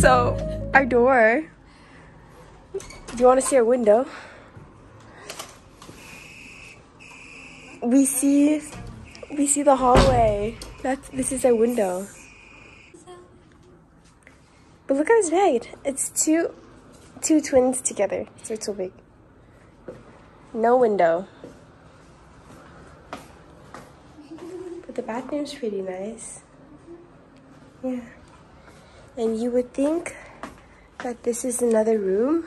So, our door. Do you want to see our window? We see the hallway. This is our window. But look at his bed. It's two twins together. So it's so big. No window. But the bathroom's pretty nice. Yeah. And you would think that this is another room,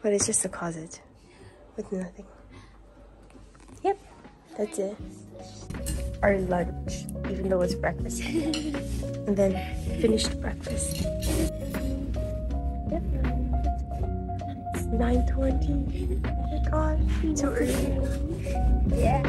but it's just a closet with nothing. Yep, that's it. Our lunch, even though it's breakfast. And then finished breakfast. Yep. It's 9:20. Oh my god, too early. Yeah.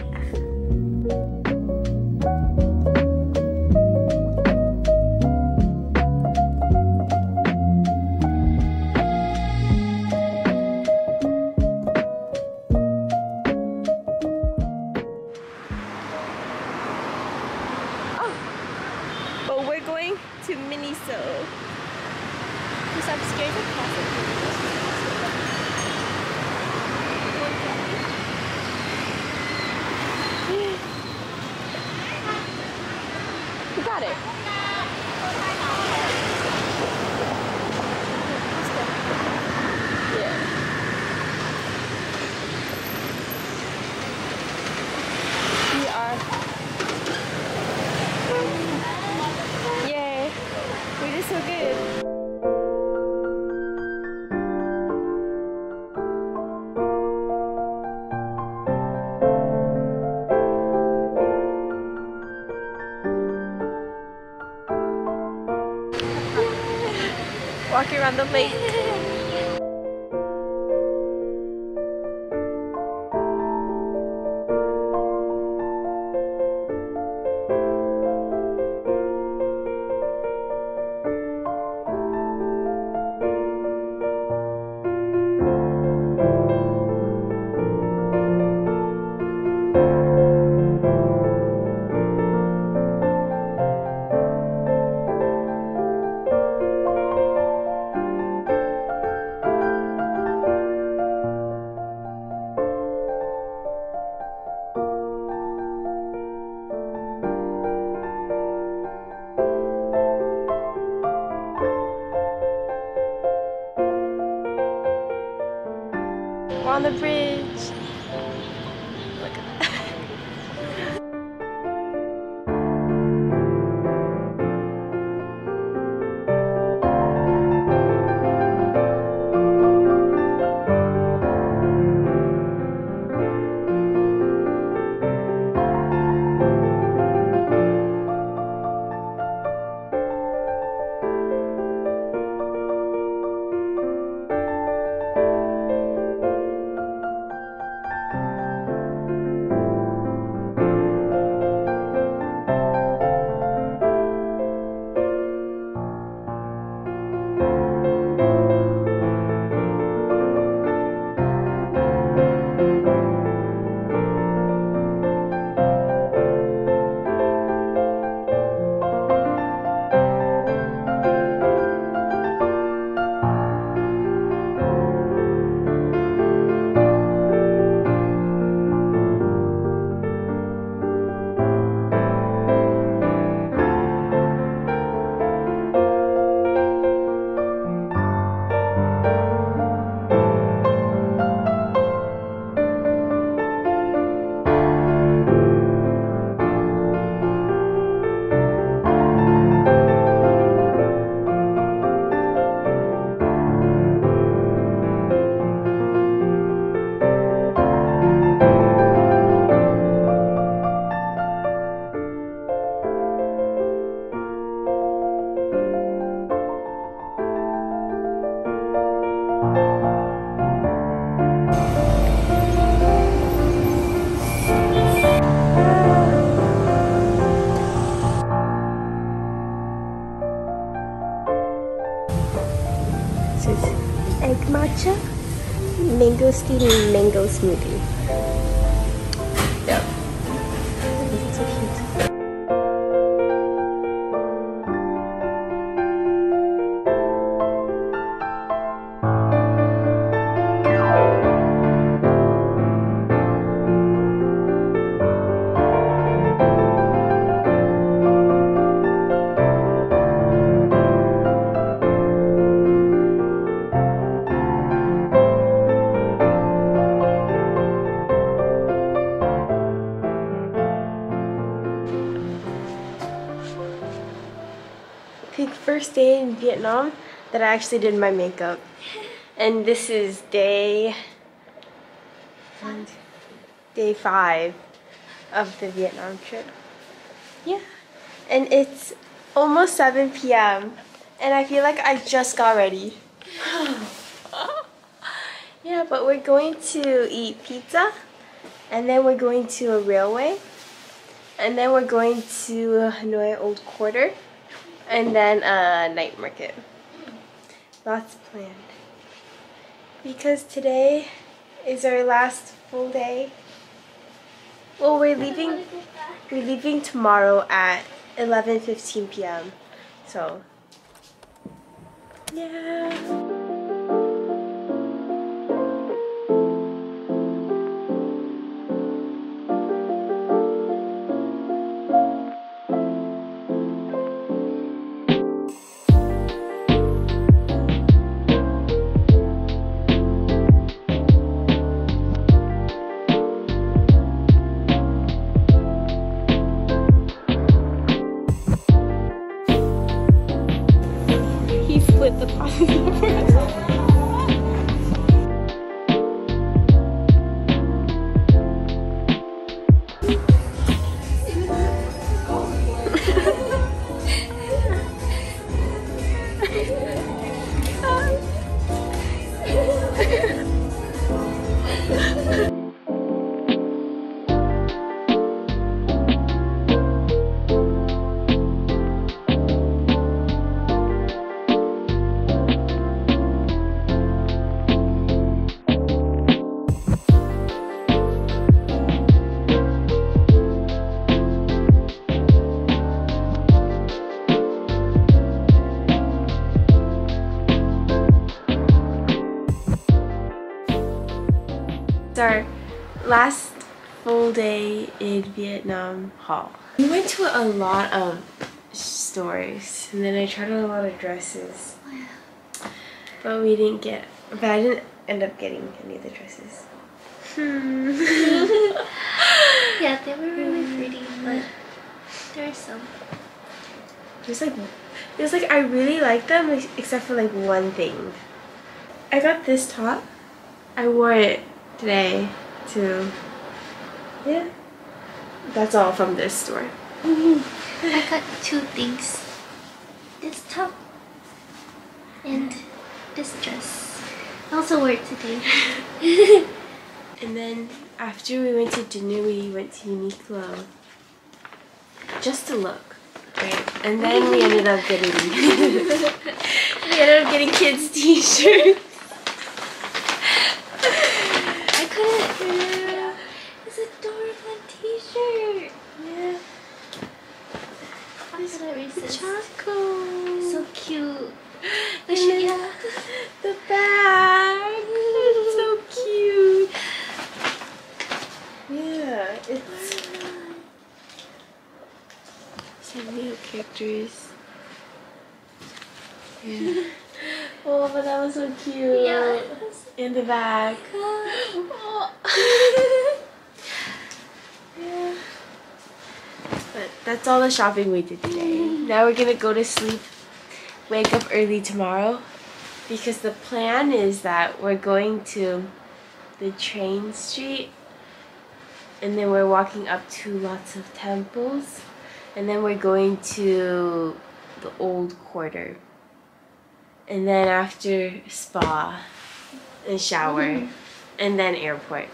To Miniso because I'm scared of crossing. You got it. Yeah. We are. We did so good. Walking around the lake. We're on the bridge. Look at that. egg matcha, mangosteen, and mango smoothie. Yep. This is so cute. first day in Vietnam that I actually did my makeup. And this is day 5 of the Vietnam trip. Yeah. And it's almost 7 p.m. and I feel like I just got ready. Yeah, but we're going to eat pizza, and then we're going to a railway, and then we're going to Hanoi Old Quarter, and then a night market. Lots planned. Because today is our last full day. Well, we're leaving tomorrow at 11:15 p.m. So, yeah. Split the pot. Our last full day in Vietnam haul. We went to a lot of stores, and then I tried on a lot of dresses, but I didn't end up getting any of the dresses. Yeah, they were really pretty, but there are some. It was like I really liked them except for like one thing. I got this top. I wore it today too. Yeah. That's all from this store. I got 2 things. This top and this dress. I also wore it today. And then after we went to dinner, we went to Uniqlo just to look, right? And then we ended up getting kids' t-shirts. I couldn't. Yeah. It's adorable t-shirt. Yeah. How did I resist? Choco. So cute. And then the bag. It's so cute. Yeah, it's some new characters. Yeah. Oh, but that was so cute. Yeah. In the back. Oh. Yeah. But that's all the shopping we did today. Now we're gonna go to sleep, wake up early tomorrow, because the plan is that we're going to the train street, and then we're walking up to lots of temples, and then we're going to the old quarter, and then after spa and shower, and then airport.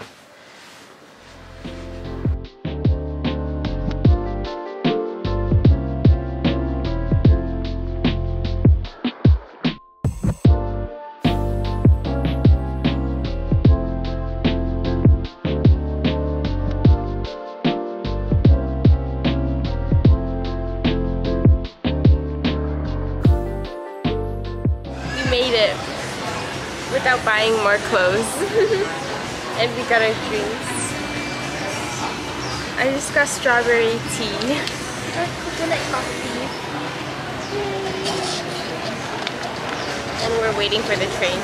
Made it without buying more clothes. And we got our drinks. I just got strawberry tea. Coconut coffee. And we're waiting for the train.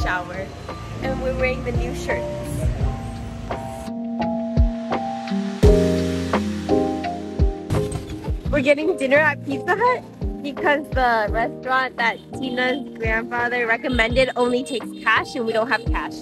shower. And we're wearing the new shirts. We're getting dinner at Pizza Hut because the restaurant that Tina's grandfather recommended only takes cash and we don't have cash.